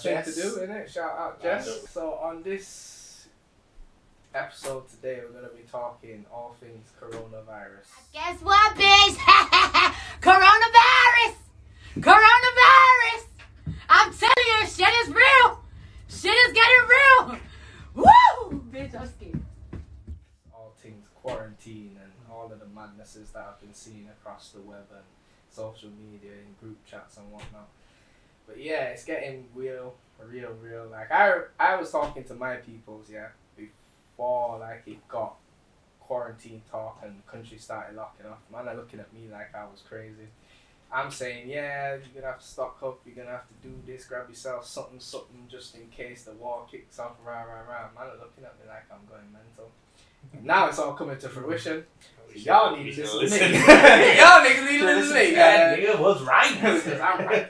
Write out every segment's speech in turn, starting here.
best thing to do, innit? Shout out Jess. So on this episode today, we're going to be talking all things coronavirus. Guess what, bitch? Coronavirus! Coronavirus! I'm telling you, shit is real! Shit is getting real! Woo! Bitch, I'm scared. All things quarantine and all of the madnesses that I've been seeing across the web and social media in group chats and whatnot. But yeah, it's getting real. Like I was talking to my peoples, before like it got quarantine talk and the country started locking off. Man are looking at me like I was crazy. I'm saying, yeah, you're gonna have to stock up, you're gonna have to do this, grab yourself something just in case the war kicks off, rah. Man are looking at me like I'm going mental. Now it's all coming to fruition. Y'all need to listen to me. Y'all niggas need to listen to me. That nigga was right. Because I'm right.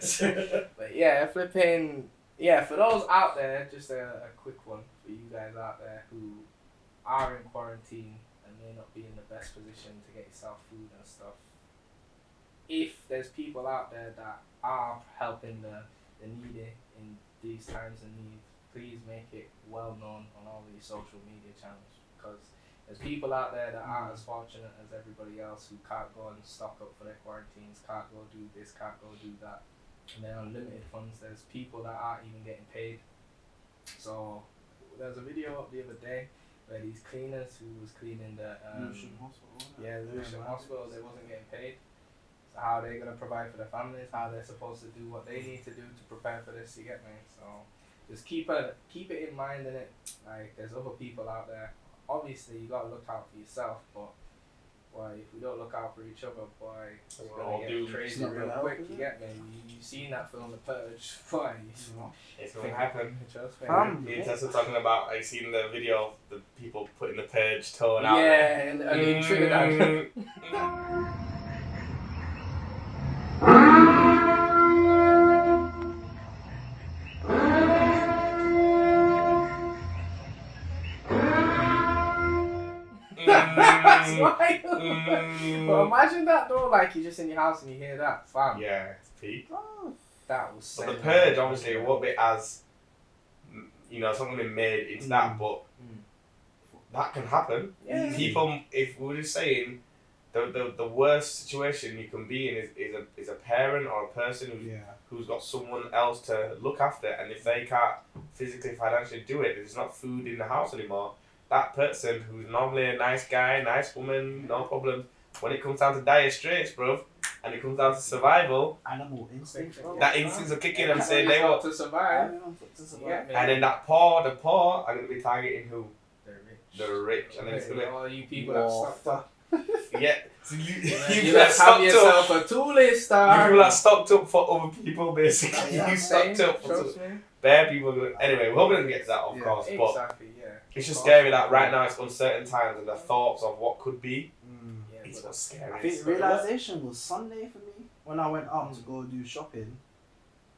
But yeah, for those out there, just a quick one for you guys out there who are in quarantine and may not be in the best position to get yourself food and stuff. If there's people out there that are helping the needy in these times of need, please make it well known on all these social media channels, because there's people out there that aren't as fortunate as everybody else who can't go and stock up for their quarantines, can't go do this, can't go do that, and they're on limited funds. There's people that aren't even getting paid. So there was a video up the other day where these cleaners who was cleaning the Lewisham Hospital, they wasn't getting paid. So how are they gonna provide for their families? How they're supposed to do what they need to do to prepare for this? You get me? So just keep it in mind, innit? Like there's other people out there. Obviously, you gotta look out for yourself, but boy, if we don't look out for each other, boy, it's gonna get crazy real quick. You get me? You seen that film, The Purge? Boy, it's gonna happen. Trust me. Me and Tessa talking about. I seen the video of the people putting the Purge tone out. Yeah, and in Trinidad. That's wild. But imagine that though, like you're just in your house and you hear that, fam. Yeah, it's peak. That was. But the Purge, obviously, it won't be as, something been made into that, but that can happen. Yeah. People, if we were just saying, the worst situation you can be in is a parent or a person who's got someone else to look after, and if they can't physically, financially do it, there's not food in the house anymore. That person who's normally a nice guy, nice woman, no problem. When it comes down to dire straits, bruv, and it comes down to survival, animal instinct, bro. that instincts are kicking and saying they want to survive. Yeah, and then the poor are going to be targeting who? The rich. And then it's going to all you people that stocked up. Yeah. So you have yourself a two-list You star. people that stocked up for other people, basically. You stocked up for bare people. Anyway, we're going to get to that, of course. But Exactly, yeah. it's just scary that right now it's uncertain times and the thoughts of what could be. It's what's scary. I think realization was Sunday for me when I went out to go do shopping.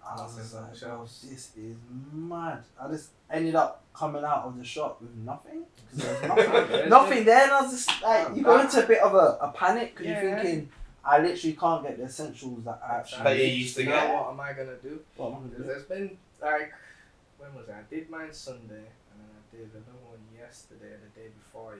I was like, oh, this is mad. I just ended up coming out of the shop with nothing. There was nothing there, and I was just like, you go into a bit of a panic because you're thinking, I literally can't get the essentials that I actually that you used to get. Now what am I gonna do? What am I gonna do? There's been like, when was it? I did mine Sunday, and then I did another one yesterday, the day before,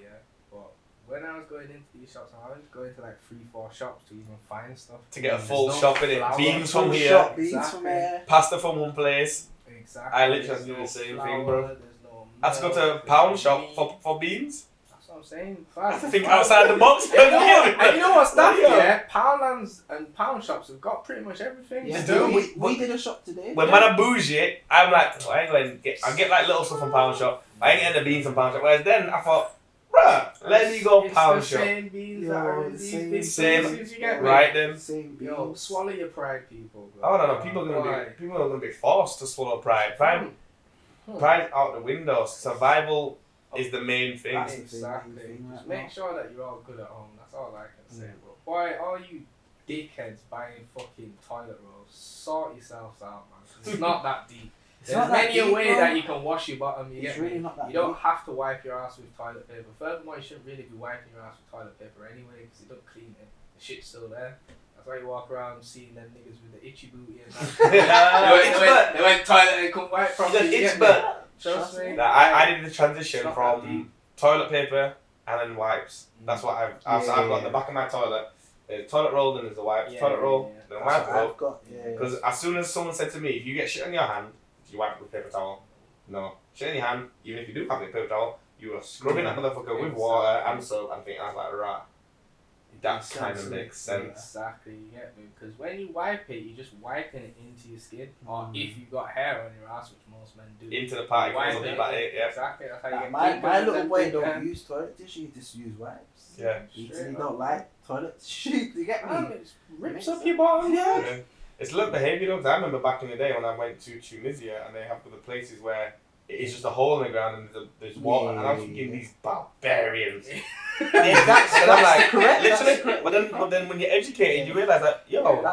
But when I was going into these shops, I was going to like 3-4 shops to even find stuff. To get a full shop in it. Beans from here. Shop, beans from here. Pasta from one place. Exactly. I literally do the same thing, bro. There's no I had to go to a pound shop for beans. That's what I'm saying. I have to think outside the box. And you know what's that? Poundlands and pound shops have got pretty much everything. Yeah, Still, we did a shop today. When man are bougie, I'm like, I ain't going to I get like little stuff from pound shop. I ain't getting the beans from pound shop. Whereas then I thought, bruh, let me go pound it's the shop. Same beans that are in these big Same. places, you get me? Right then. Same beans. Yo, swallow your pride, people. Bro. Oh no, people are gonna be forced to swallow pride. Pride out the window. Survival is the main thing. That's exactly. Just make sure that you're all good at home. That's all I can say, bro. Boy, all you dickheads buying fucking toilet rolls, sort yourselves out, man. It's not that deep. There's many a way that you can wash your bottom. You get me? You don't have to wipe your ass with toilet paper. Furthermore, you shouldn't really be wiping your ass with toilet paper anyway, because it don't clean it. The shit's still there. That's why you walk around seeing them niggas with the itchy booty and that. they went toilet and come white from the itch butt. Trust me. I did the transition It's not that from toilet paper and then wipes. That's what I've got in the back of my toilet. There's toilet roll, then there's the wipes. Toilet roll, then the wipe roll. Because as soon as someone said to me, if you get shit on your hand, do you wipe it with paper towel? No. Shit in your hand, even if you do have a paper towel, you are scrubbing that motherfucker with water and soap and things. I was like, right. That kind of makes sense. Exactly, you get me? Because when you wipe it, you're just wiping it into your skin. Or if you've got hair on your ass, which most men do. Into the particles of the body, yeah. Exactly, that's how you get my little boy don't use toilet tissue, just use wipes. Yeah. He don't like toilet tissue, you get me? It rips up your bottom. Yeah. It's learned behaviour though, because I remember back in the day when I went to Tunisia and they have the places where it's just a hole in the ground and there's water, and I was thinking these barbarians. That's like, correct. Literally, but then when you're educated, you realise that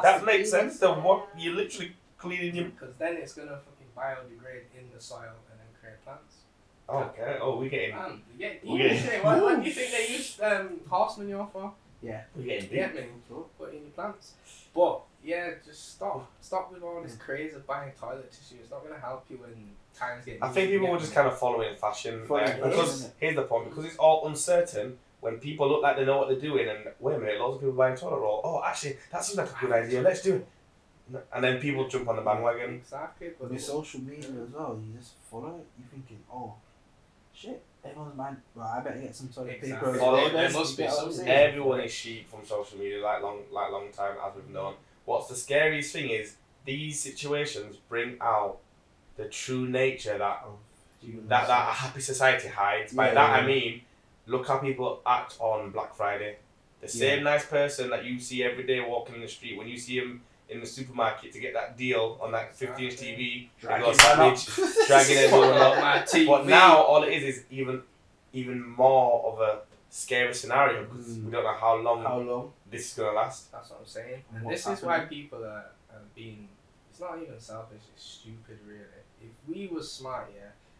that makes sense. The what you're literally cleaning your. Because then it's gonna fucking biodegrade in the soil and then create plants. Okay. Oh, we're getting. What do you think they use horse manure for? Yeah. We're getting deep. Get me? Put in your plants. But yeah, just stop with all this craze of buying toilet tissue. It's not gonna help you when times get. I think people were just kind of following fashion because here's the point: because it's all uncertain. When people look like they know what they're doing, and wait a minute, lots of people buying toilet roll. Oh, actually, that seems like a good idea. Let's do it. And then people jump on the bandwagon. Exactly. But with social media as well, you just follow it. You're thinking, oh, shit, everyone's buying. Well, I better get some toilet paper. There must be something. Everyone is sheep from social media, like long time as we've known. What's the scariest thing is these situations bring out the true nature that a happy society hides. By that I mean, look how people act on Black Friday. The same nice person that you see every day walking in the street, when you see him in the supermarket to get that deal on that 50-inch TV, dragging everyone up. But now all it is even more of a scary scenario because we don't know how long this is going to last. That's what I'm saying. And this is why people are being, it's not even selfish, it's stupid really. If we were smart,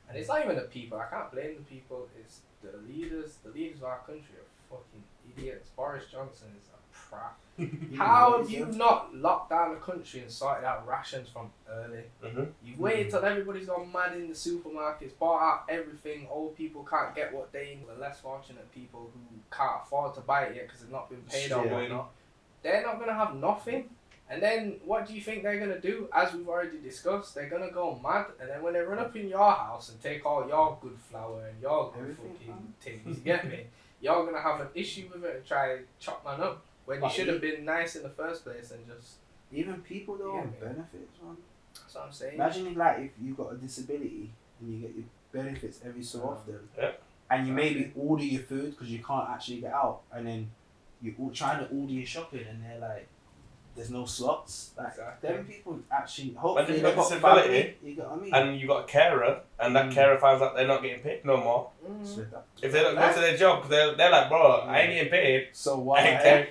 and it's not even the people, I can't blame the people, it's the leaders of our country are fucking idiots. Boris Johnson is a prat. How have you not locked down the country and sorted out rations from early? You've waited till everybody's gone mad in the supermarkets, bought out everything. Old people can't get what they need. The less fortunate people who can't afford to buy it yet because they've not been paid or whatnot, they're not going to have nothing. And then what do you think they're going to do? As we've already discussed, they're going to go mad. And then when they run up in your house and take all your good flour and your good fucking things, you get me? You're going to have an issue with it and try to chop man up. When you should have been nice in the first place and just... Even people though on benefits, man. That's what I'm saying. Imagine if you've got a disability and you get your benefits every so often, and you maybe order your food because you can't actually get out, and then you're trying to order your shopping and they're like, there's no slots. Like them people actually hopefully they've got disability, you got what I mean? And you got a carer, and that carer finds out they're not getting paid no more. If they don't go to their job, they're like, bro, I ain't getting paid. So why?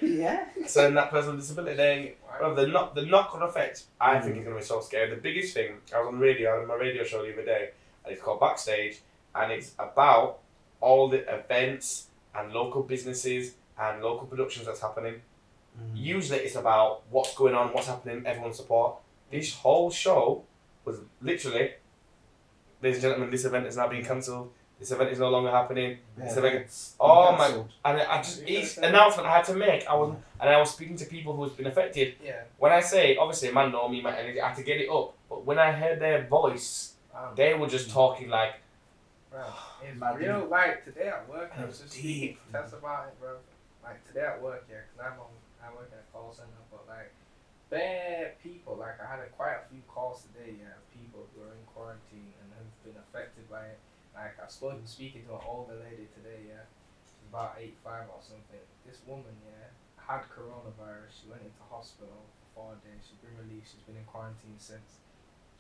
So then that person with disability, the knock-on effect, I think is going to be so scary. The biggest thing, I was on my radio show the other day, and it's called Backstage, and it's about all the events and local businesses and local productions that's happening. Usually it's about what's going on, what's happening, everyone's support. This whole show was literally, ladies and gentlemen, this event is now being cancelled. This event is no longer happening. This event, and I just each announcement I had to make. I was speaking to people who's been affected. When I say, obviously, a man know me, my energy, I had to get it up. But when I heard their voice, they were just talking like. Bro, it's real. Like today at work, I was just speaking to Tess about it, bro. Like today at work, because I work at a call center, but like bare people, like I had quite a few calls today, of people who are in quarantine and have been affected by it. Like I was speaking to an older lady today, she's about 85 or something. This woman, had coronavirus. She went into hospital for 4 days. She's been released. She's been in quarantine since.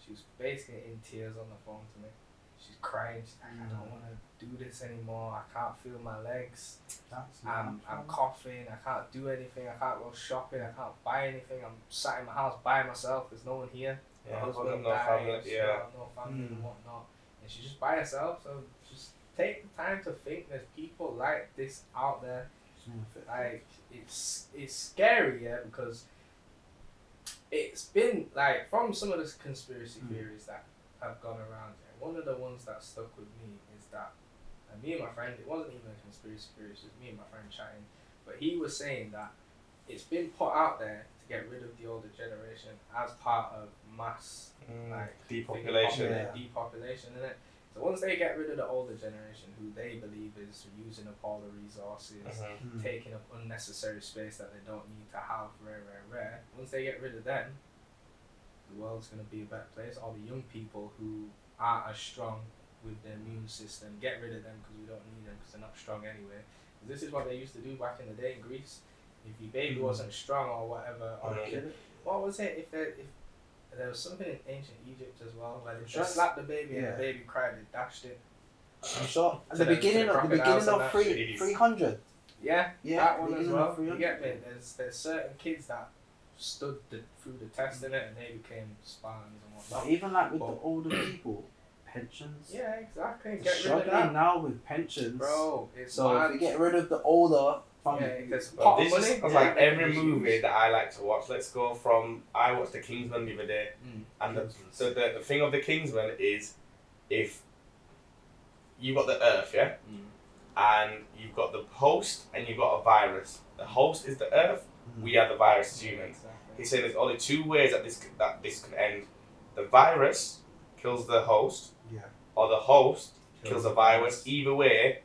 She was basically in tears on the phone to me. She's crying. She's like, I don't want to do this anymore. I can't feel my legs. I'm coughing. I can't do anything. I can't go shopping. I can't buy anything. I'm sat in my house by myself. There's no one here. My husband died. No family and whatnot. And she's just by herself. So just take the time to think. There's people like this out there. Like it's scary, because it's been like from some of the conspiracy theories that have gone around. One of the ones that stuck with me is that me and my friend, it wasn't even a conspiracy theory, it was me and my friend chatting, but he was saying that it's been put out there to get rid of the older generation as part of mass like depopulation. Depopulation, innit? So once they get rid of the older generation, who they believe is using up all the resources, taking up unnecessary space that they don't need to have, rare. Once they get rid of them, the world's gonna be a better place. All the young people who aren't as strong with their immune system, get rid of them because we don't need them because they're not strong anyway. This is what they used to do back in the day in Greece. If your baby wasn't strong or whatever, or what was it? If there was something in ancient Egypt as well, where they just slapped the baby and the baby cried, they dashed it. I'm sure. At the beginning of 300. Yeah, that one as well. You get me? There's certain kids that stood through the test in it and they became spans and whatnot. But even like with the older people, pensions. Yeah, exactly. It's Get rid of struggling that. now with pensions. Bro, it's so mad. if we get rid of the older family, this is like every movie that I like to watch. Let's go from I watched the Kingsman the other day, and the thing of the Kingsman is if you got the Earth, and you've got the host and you've got a virus. The host is the Earth. We are the virus as humans. Exactly. He said there's only two ways that this can end. The virus kills the host, or the host kills the virus. Either way,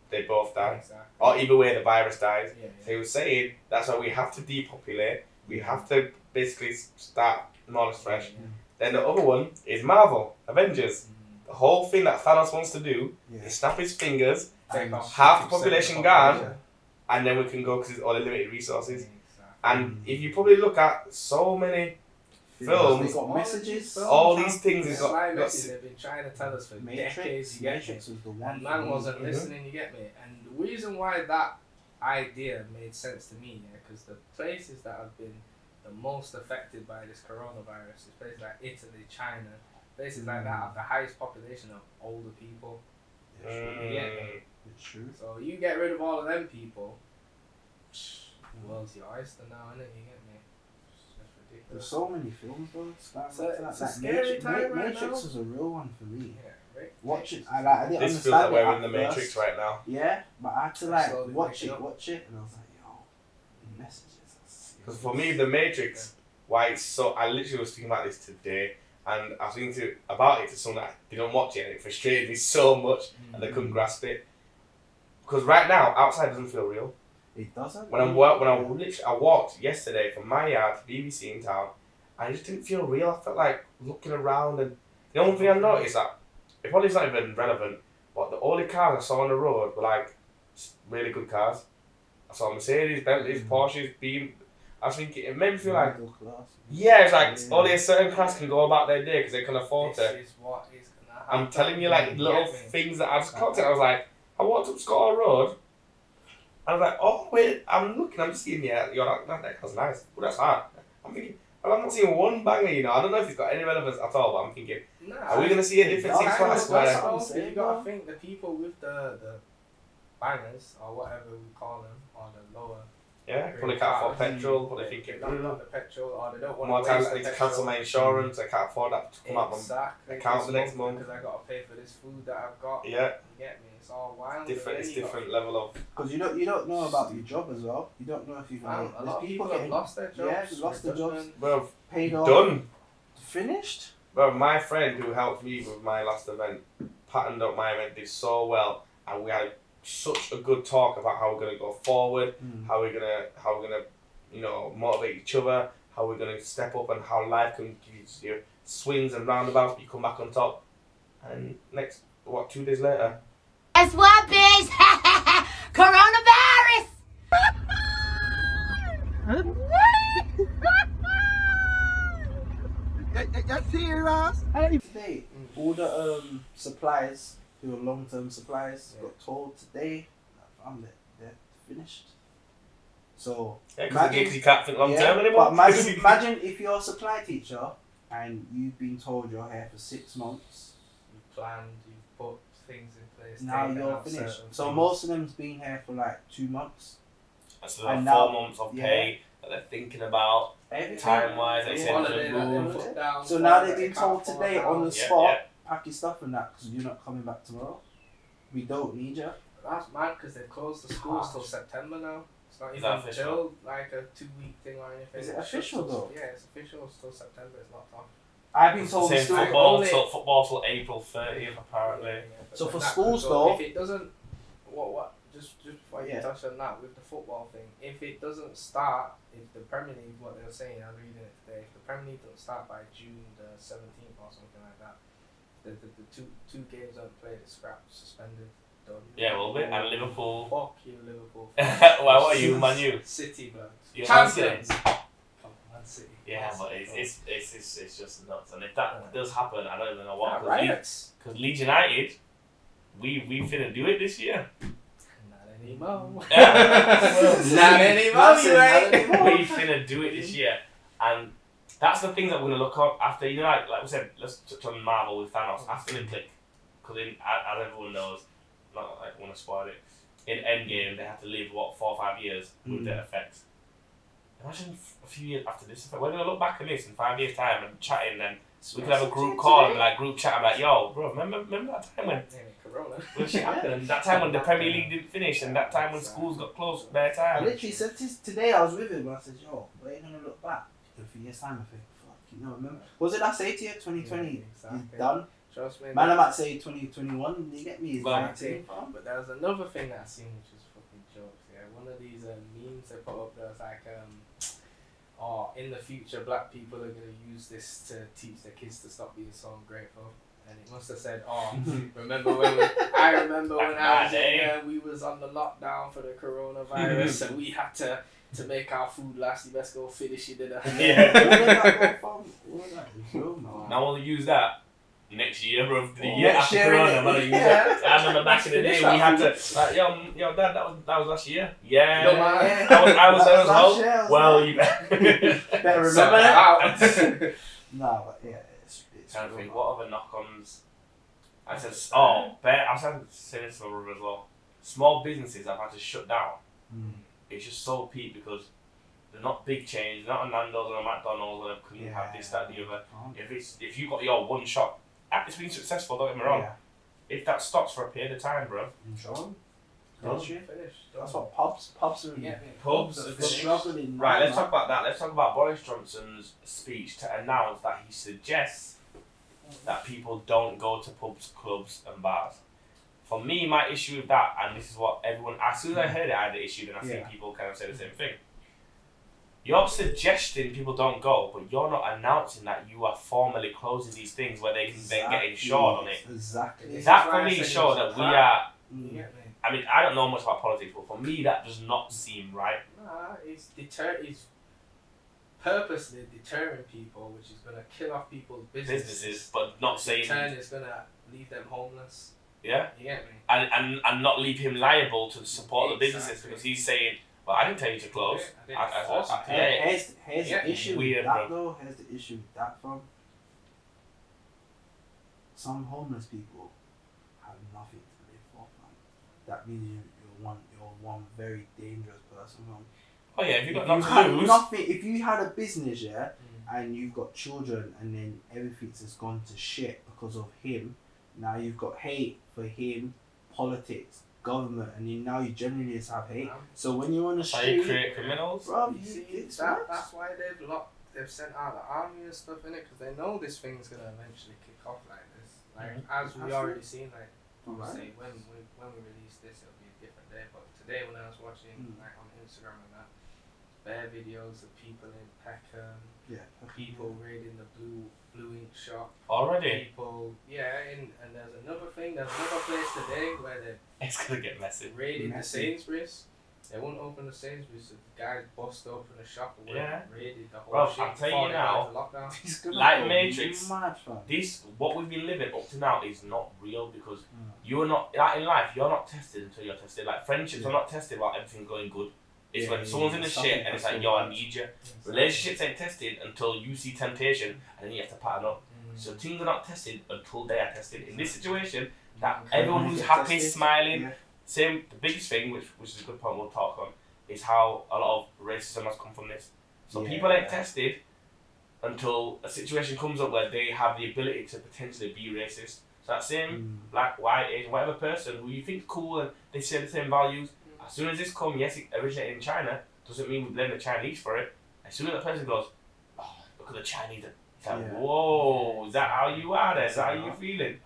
they both die. Exactly. Or either way, the virus dies. Yeah. So he was saying that's why we have to depopulate. We have to basically start knowledge fresh. Then the other one is Marvel, Avengers. The whole thing that Thanos wants to do is snap his fingers, half the population gone, and then we can go because it's all the limited resources. Exactly. And if you probably look at so many films, they got messages. all these things it's got messages they've been trying to tell us for decades. Matrix was the one. And man wasn't listening. You get me? And the reason why that idea made sense to me, because the places that have been the most affected by this coronavirus is places like Italy, China, places like that have the highest population of older people. You get me? It's true. So you get rid of all of them people, the world's your oyster now, innit? You get me? It's There's so many films, bro. it's a scary time right Matrix now. was a real one for me. Yeah, right? Watch it. I didn't this feels understand like it we're at in the first. Matrix right now. Yeah, but I had to Slowly watch waking it, up. and I was like, yo, the messages. Because for me, the Matrix, why it's so. I literally was thinking about this today, and I was thinking about it to someone that didn't watch it, and it frustrated me so much, and they couldn't grasp it. Because right now, outside doesn't feel real. It doesn't. I walked yesterday from my yard to BBC in town, and it just didn't feel real. I felt like looking around, and the only thing I noticed that it probably is not even relevant, but the only cars I saw on the road were like really good cars. I saw Mercedes, Bentleys, Porsches, I was thinking it made me feel like it's like only a certain class can go about their day because they can afford This to. is what is gonna happen. I'm telling you, like little things that I just clocked it. I was like, I walked up Scotland Road. I was like, oh wait, I'm just seeing that car's nice. Oh, that's hard. I'm thinking, well, I'm not seeing one banger, you know. I don't know if it's got any relevance at all, but I'm thinking, are we gonna see a difference in class where? You gotta think the people with the bangers or whatever we call them, or the lower. Probably can't afford petrol, but they're thinking, not the petrol, or they don't want more to times waste I need the to cancel my insurance. I can't afford that to come out exactly. account the next month because I gotta pay for this food that I've got. Yeah. You get me? It's all wild. It's different level of. Because you don't know about your job as well. You don't know if you're gonna. A lot of people have lost their jobs. Yeah, lost their jobs. Well, paid off. done. Finished. Well, my friend who helped me with my last event, patterned up my event, did so well, and we had such a good talk about how we're gonna go forward, how we're gonna, you know, motivate each other, how we're gonna step up, and how life can give you swings and roundabouts, but you come back on top. And 2 days later. Guess what, bitch? Coronavirus! That's serious. Today, all the suppliers who are long-term suppliers got told today that they're finished. So because you can't think long term anymore. But imagine if you're a supply teacher and you've been told you're here for 6 months. You've planned, you've put things in place. Now you're finished. So most of them's been here for like 2 months. So 4 months of pay, that they're thinking about Everything. time-wise. Like you said, Holiday the that they move. put down So for now that they've they been can't told afford today now. on the Yeah, spot, yeah. pack your stuff and that because you're not coming back tomorrow. We don't need you. That's mad because they've closed the schools till September now. It's not Is even that official? till like a 2-week thing or anything. Is it It's official just- though? Yeah, it's official. It's till September. It's locked off. I've been told we Same still. football till April 30th apparently. But So then for that schools could go- though- if it doesn't, what? Just before you Yeah. touch on that with the football thing, if it doesn't start, if the Premier League, what they were saying, I was reading it today, if the Premier League doesn't start by June the 17th or something like that, the two games don't play, the scrapped, suspended, done. Yeah, will be. And Liverpool. Fuck you, Liverpool. Well, what are you, Man U? City, blood. You're Champions. Man Come on, Man City. Yeah, Man but City. it's just nuts. And if that does happen, I don't even know what. Yeah, riots. Because Leeds United, we finna do it this year. Not anymore. Yeah. Not anymore, you ain't. We finna do it this year, and that's the things that we're gonna look up after. You know, like we said, let's touch on Marvel with Thanos after the click, because as everyone knows, not like I want to spoil it. In Endgame, they had to live 4 or 5 years with their effects. Imagine a few years after this effect. We're gonna look back at this in 5 years' time and chatting, then we could have a group call and like group chat. I'm like, yo, bro, remember that time when Corona. shit happened, and that time when the Premier League didn't finish, and that time when schools got closed bare I time. literally said this today. I was with him and I said, "Yo, where are you gonna look back in a few years' time?" I think, "Fuck, you know, remember? Was it last 8 year, 2020? Yeah, exactly. He's done. Trust me. Man, I might say 2021. You get me? He's Well, 19. But there was another thing that I seen which was fucking jokes. Yeah, one of these memes they put up there was like, oh, in the future, black people are gonna use this to teach their kids to stop being so ungrateful. And it must have said, oh, remember when I remember when I was in we was on the lockdown for the coronavirus and we had to make our food last. You best go finish your dinner. Yeah. Now we'll use that next year, bro. The year next after year, Corona, innit? I'm gonna use Yeah. it. I remember back in the day, we had to like, yo, Dad, that was last year. Yeah. No, man. I was last year, I was well, there. you Better remember Sort that. it out. No, but yeah, it's trying to real. think, what other knock-ons? I said, I was saying this to my brother as well. Small businesses have had to shut down. It's just so peak because they're not big chains, they're not a Nando's or a McDonald's, or they couldn't have this, that, the other. If you got your one shop, it's been successful. Don't get me wrong. Yeah. If that stops for a period of time, bro. Done. Finish. That's what pubs are. Yeah, Pubs are are finished. struggling. Right, now, let's man. talk about that. Let's talk about Boris Johnson's speech to announce that he suggests that people don't go to pubs, clubs, and bars. For me, my issue with that, and this is what everyone, as soon as I heard it, I had the issue, and I think people kind of say the same thing. You're suggesting people don't go, but you're not announcing that you are formally closing these things where they can then get insured on it. Exactly. That for me shows that we are. You get me? I mean, I don't know much about politics, but for me, that does not seem right. Nah, it's purposely deterring people, which is gonna kill off people's businesses. But not saying. Turn is gonna leave them homeless. Yeah. You get me? And not leave him liable to support the businesses Exactly. because he's saying, well, I didn't tell you to close. Yeah, I didn't force you to. Yeah. Here's Yeah. the issue Weird, with that bro. though. Here's the issue with that from. Some homeless people have nothing to live for, man. That means you're one very dangerous person, man. Oh yeah, if you got If you nothing had to lose. nothing, if you had a business, yeah, and you've got children, and then everything's just gone to shit because of him. Now you've got hate for him, politics, government, and then now you generally just have hate. So when you're on the So you street, create criminals. bro, You see, it's that's why they've sent out the army and stuff in it because they know this thing's gonna eventually kick off like this. Like as we already seen, like obviously when we release this, it'll be a different day. But today when I was watching like on Instagram and that, bare videos of people in Peckham, people raiding the blue ink shop. Already? People, and there's another thing. There's another place today where they It's gonna get messy. raided the Sainsbury's. They won't open the Sainsbury's, so the guys bust open the shop and raided the whole Bro, shit. I'll tell you before they now, went into lockdown. Like Matrix, mad, fam. what we've been living up to now is not real because you're not, like in life, you're not tested until you're tested. Like friendships are not tested while everything's going good. It's when someone's in the shit and it's like, yo, I need you. Relationships ain't tested until you see temptation and then you have to pattern up. So things are not tested until they are tested. In this situation, that everyone who's happy, smiling, same, the biggest thing, which is a good point we'll talk on, is how a lot of racism has come from this. So people ain't tested until a situation comes up where they have the ability to potentially be racist. So that same black, white, Asian, whatever person who you think's cool and they share the same values, as soon as this come, yes, it originated in China, doesn't mean we blame the Chinese for it. As soon as that person goes, oh, look at the Chinese, it's like, whoa, is that how you are there? Is that how you feeling?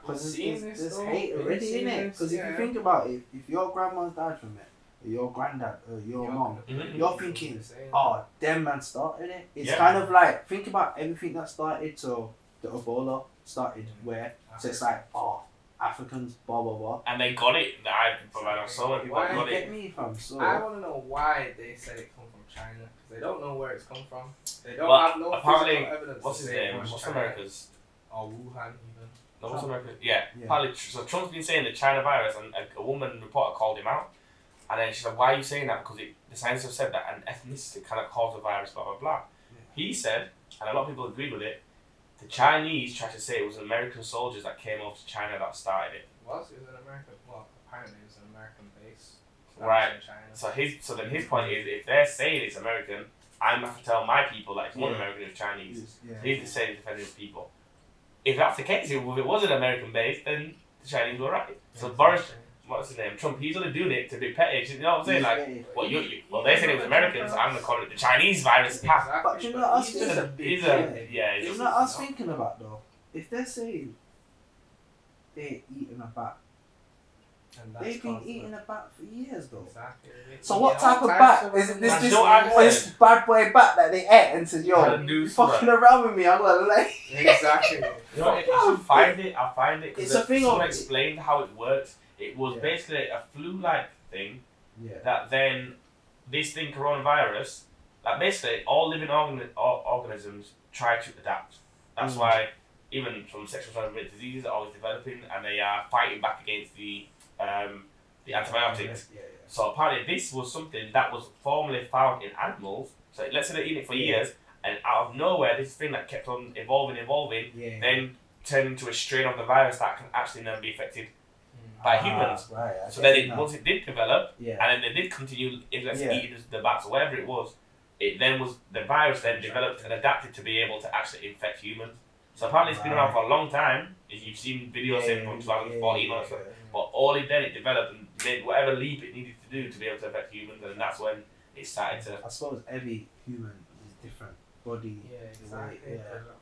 Because seeing there's this, hate already in it. Because if you think about it, if your grandma's died from it, or your granddad, or your mom, you're thinking, oh, them man started it. It's kind of like, think about everything that started. So the Ebola started where? So it's like, oh, Africans, blah blah blah. And they got it. So many people got it. Get me from so. I want to know why they said it come from China, because they don't know where it's come from. They don't Well, have no apparently, physical evidence. What's his name? What's China. America's? Or Wuhan even. No, what's America? Yeah. Apparently, so Trump's been saying the China virus, and a woman reporter called him out. And then she's like, why are you saying that? Because the scientists have said that an ethnicity cannot cause a virus, blah, blah, blah. He said, and a lot of people agreed with it, the Chinese tried to say it was American soldiers that came over to China that started it. It was an American, well, apparently it was an American base. Right. In China. So then his point is, if they're saying it's American, I have to tell my people that it's not American, it's Chinese. He's the same defending his people. If that's the case, if it was an American base, then the Chinese were right. So Boris, what's his name? Trump, he's only doing it to be petty. You know what I'm saying? Like, well, they said it was Americans, I'm going to call it the Chinese virus. Exactly. But you know what I was He's thinking? You know what I was not. thinking about though? If they're saying they're eating a bat, they've been eating a bat for years though. Exactly. So what type of bat? Is it this bad boy bat that they ate and said, yo, you fucking around with me, I'm gonna lay. Exactly. You know, if you find it, I'll find it. It's a thing someone of explained how it works. It was basically a flu-like thing that then this thing, coronavirus, like basically all living organisms try to adapt. That's why even from sexual transmitted diseases are always developing and they are fighting back against the antibiotics. So apparently this was something that was formerly found in animals. So let's say they're eating it for years, and out of nowhere, this thing that kept on evolving, then turned into a strain of the virus that can actually now be affected by humans. Right, so then once it did develop, and then they did continue eating the bats or whatever it was, the virus then developed and adapted to be able to actually infect humans. So apparently it's been around for a long time. You've seen videos from 2014 or so. But all it developed and made whatever leap it needed to do to be able to affect humans, and that's when it started to. I suppose every human is different body.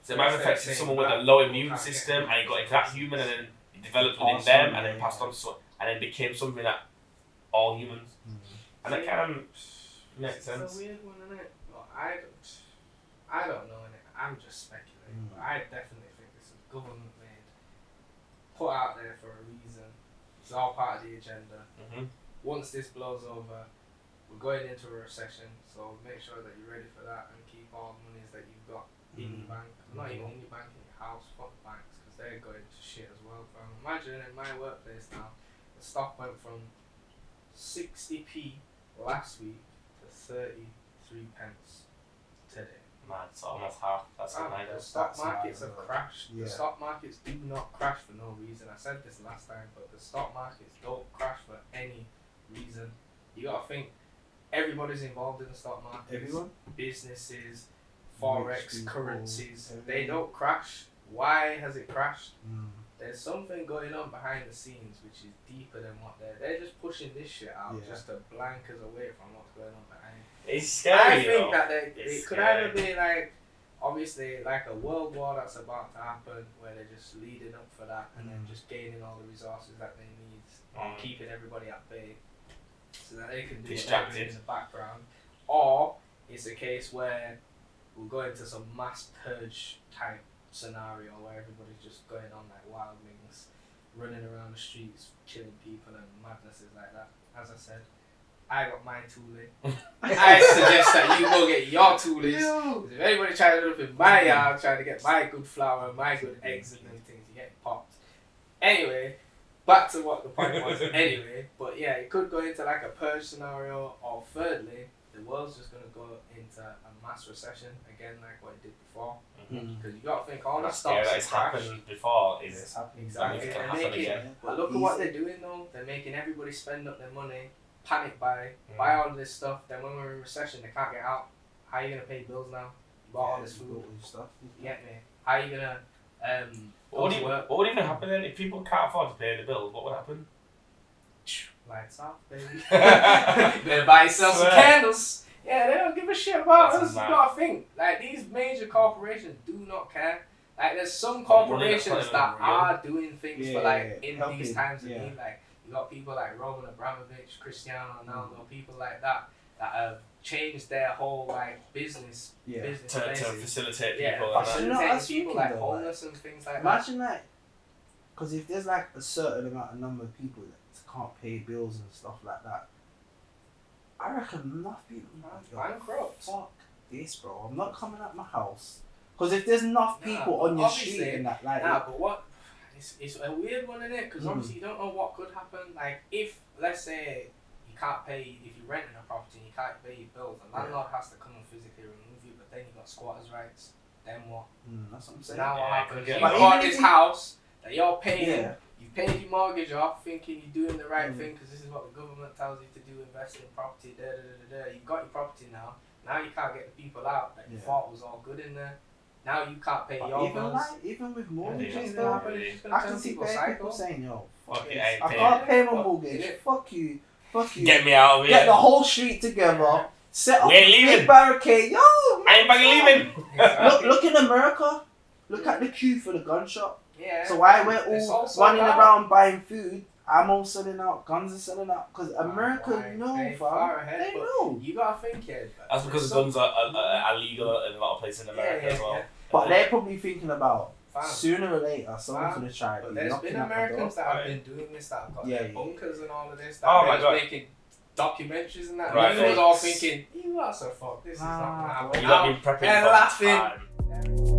So it might have affected someone with a low immune system, and it got into that human, and then it developed within them, and then passed on to, and then became something that all humans. And that kind of makes sense. It's a weird one, isn't it? Well, I don't know, innit? I'm just speculating. But I definitely think this is government made, put out there for a reason. It's all part of the agenda. Once this blows over, we're going into a recession, so make sure that you're ready for that and keep all the monies that you've got in your bank. Not even in your bank, in your house. Fuck banks, because they're going to shit as well. Imagine in my workplace now, the stock went from 60p last week to 33 pence today. Mad, so almost half. That's the stock markets have crashed. The stock markets do not crash for no reason. I said this last time, but the stock markets don't crash for any reason. You gotta think, everybody's involved in the stock market. Everyone? Businesses, forex, currencies. They don't crash. Why has it crashed? There's something going on behind the scenes which is deeper than what they're just pushing this shit out just to blank us away from what's going on behind. It's scary. I think that it could either be like, obviously, like a world war that's about to happen, where they're just leading up for that and then just gaining all the resources that they need and keeping everybody at bay so that they can do what in the background. Or it's a case where we'll go into some mass purge type scenario where everybody's just going on like wildlings, running around the streets, killing people and madnesses like that. As I said, I got my toolie. I suggest that you go get your toolies. Because if anybody tries to look in my yard trying to get my good flour, my good eggs and them things, you get popped. Anyway, back to what the point was anyway. But yeah, it could go into like a purge scenario, or thirdly, the world's just going to go into a mass recession again like what it did before. Because you got to think all the stocks it's happened before. It's happening. Exactly. But look at what they're doing though. They're making everybody spend up their money, panic buy all of this stuff. Then when we're in recession, they can't get out. How are you gonna pay bills now? You bought all this food. All this stuff. You get me? How are you gonna go to work? What would even happen then if people can't afford to pay the bills? What would happen? Lights off, baby. Better buy yourself some candles. Yeah, they don't give a shit about us. You gotta think. Like, these major corporations do not care. Like, there's some corporations that are doing things for, like, in helping, these times of need. Like, you got people like Roman Abramovich, Cristiano Ronaldo, people like that have changed their whole, like, business to basis. facilitate Yeah, people. facilitating people like homeless and things like that. Imagine like, because if there's like a certain amount of number of people that can't pay bills and stuff like that, I reckon enough people bankrupt. Fuck this, bro. I'm not coming out my house. Because if there's enough people on your street and that, like, but what? It's a weird one, isn't it? Because obviously you don't know what could happen. Like, if let's say you can't pay, if you're renting a property and you can't pay your bills, the landlord has to come and physically remove you. But then you got squatters' rights. Then what? That's what I'm So saying. now what happens? You But bought even this if house that you're paying. Yeah. You paid your mortgage off, thinking you're doing the right thing because this is what the government tells you to do: invest in property. You got your property now. Now you can't get the people out that you thought was all good in there. Now you can't pay But your even bills. like, even with mortgages, Yeah, though, it's I gonna can turn see people bare psycho. people saying, "Yo, Fuck it, I can't pay my mortgage. Yeah. Fuck you, fuck you. Get me out of here. Get the whole street together. Set up We ain't a leaving. big barricade. Yo, I ain't fucking leaving. Exactly. Look in America. Look at the queue for the gun shop. Yeah. So why we're It's all also running about- around buying food, ammo selling out, guns are selling out, because America Right. know, They far fam. ahead, They but know. You gotta think here. That's because guns are illegal in a lot of places in America as well. But they're probably thinking about Fam. sooner or later someone's Fam. gonna try. But to there's knocking been at my Americans door. that have been doing this, that have got Yeah, their yeah. bunkers and all of this, that Oh are my God. making documentaries and that. Right, And everyone's all thanks. thinking, you lot so fuck, this is not gonna Nah, happen. You Now, got me prepping they're for laughing. time.